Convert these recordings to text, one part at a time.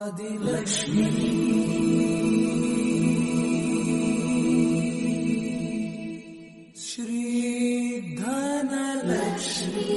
आदिलक्ष्मी श्री धनलक्ष्मी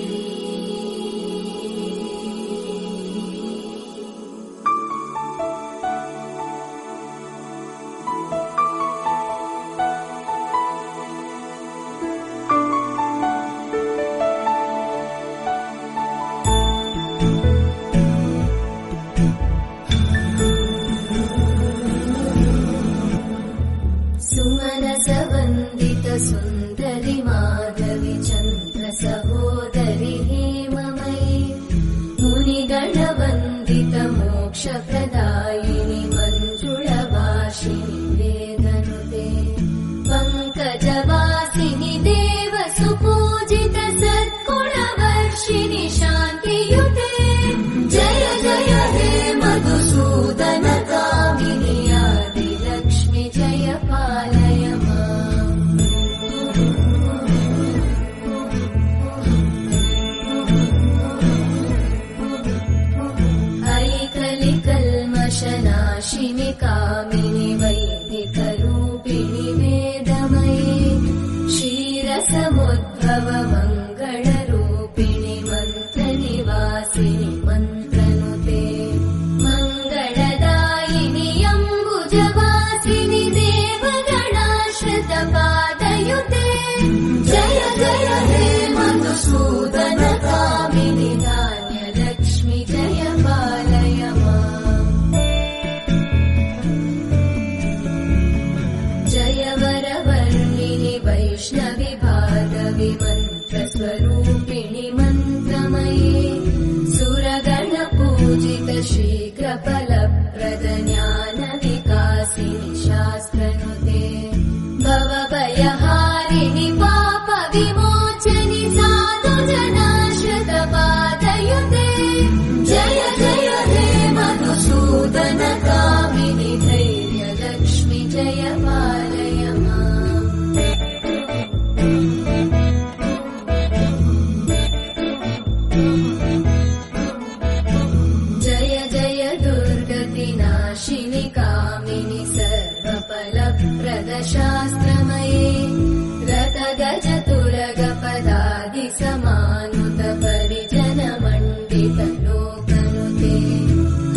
सुन्दरि माधवी चन्द्र सहोदरि हेममयी मुनिगणवन्दित मोक्षप्रदायिनि मञ्जुळभाषिणि वेदनुते पङ्कजवासिनि देव सुपूजित सद्गुणवर्षिणि शान्तियुते जय जय हे मधुसूदन कामिनि आदिलक्ष्मि जय पालय नाशिनि कामिनि वैदिकरूपिणि वेदमये क्षीरसमुद्भव मङ्गलरूपिणि मन्त्रनिवासिनि मन्त्रनुते मङ्गलदायिनि अम्बुजवासिनि देवगणाश्रितपादयुते जय जय हे मधुसूदन कामिनि धान्यलक्ष्मि जय पालय वैष्णवि भार्गवि मन्त्रस्वरूपिणि मन्त्रमये सुरगणपूजित शीघ्रफलप्रद ज्ञानविकासिनि शास्त्रनुते भवभयहारिणि पापविमोचनि साधुजनाश्रितपादयुते जय जय हे मधुसूदन कामिनि धैर्यलक्ष्मि जय पालय नाशिनि कामिनि सर्वफलप्रदशास्त्रमये रतगजतुरगपदादि समानुत परिजनमण्डित लोकनुते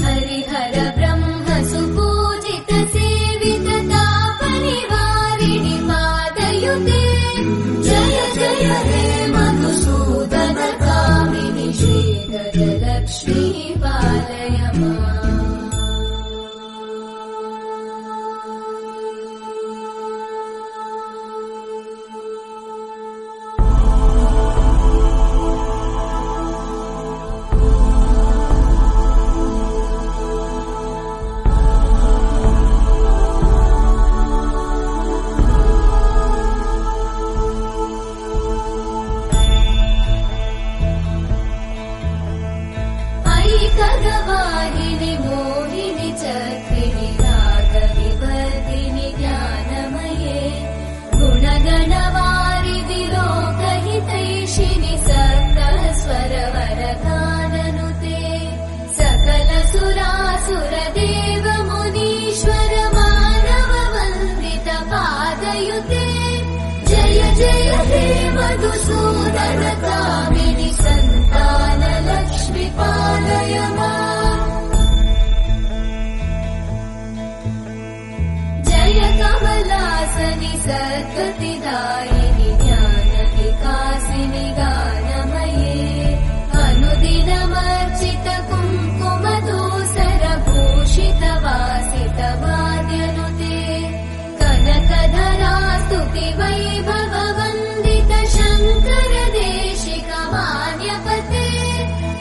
हरिहर ब्रह्म सुपूजित सेवित तापनिवारिणि पादयुते जय जय हे मधुसूदन कामिनि श्रीगजलक्ष्मी पालय खगवाहिनि मोहिनि चक्रिणि रागविवर्धिनि ज्ञानमये गुणगणवारिधि लोकहितैषिणि सकलस्वरवरगाननुते सकल सुरासुरदेव मुनीश्वर मानव वन्दित पादयुते जय जय हे मधुसूदन कामिनि सन्तान लक्ष्मी पालय जय कमलासनि सद्गतिदायिनि ज्ञानविकासिनि गानमये अनुदिनमर्चित कुङ्कुमधूसर भूषित वासित वाद्यनुते कनकधरा स्तुति वैभव वन्दित शङ्कर देशिक मान्यपते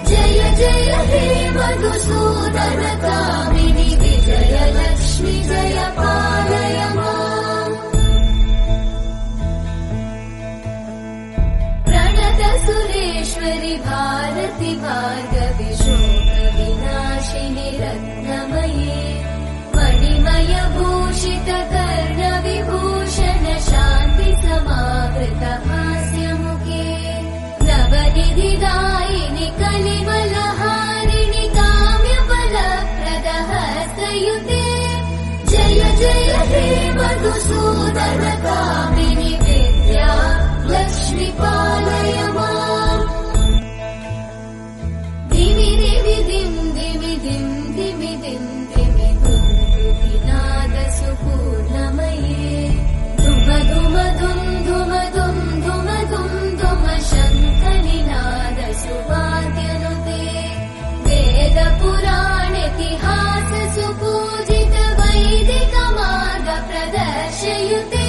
जय जय हे मधुसूदन कामिनि विजयलक्ष्मि जय पालय प्रणत सुरेश्वरि भारति भार्गवि शोकविनाशिनि रत्नमये मणिमय भूषित कर्णविभूषण शान्ति समावृत हास्यमुखे नवनिधिदायिनि कलिवलहारिणि काम्यफलप्रद मधुसूदन कामिनि विद्या लक्ष्मी पालय माम् दिमि दिमि दिं दिमि दिं दिमि दिं दिमि दुन्दुभिनाद सुपूर्णमये धुम धुम धुम धुम धुम धुम धुम धुम शङ्खनिनाद सुवाद्यनुते वेद पुराणेतिहास सुपूजित वैदिक मार्ग प्रदर्शयुते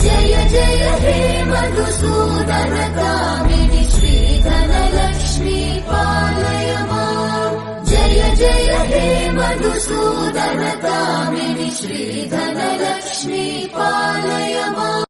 जय जय हे मधुसूदन कामिनि श्रीधन लक्ष्मी पालय माम् जय जय हे मधुसूदन कामिनि श्रीधन लक्ष्मी पालय माम्।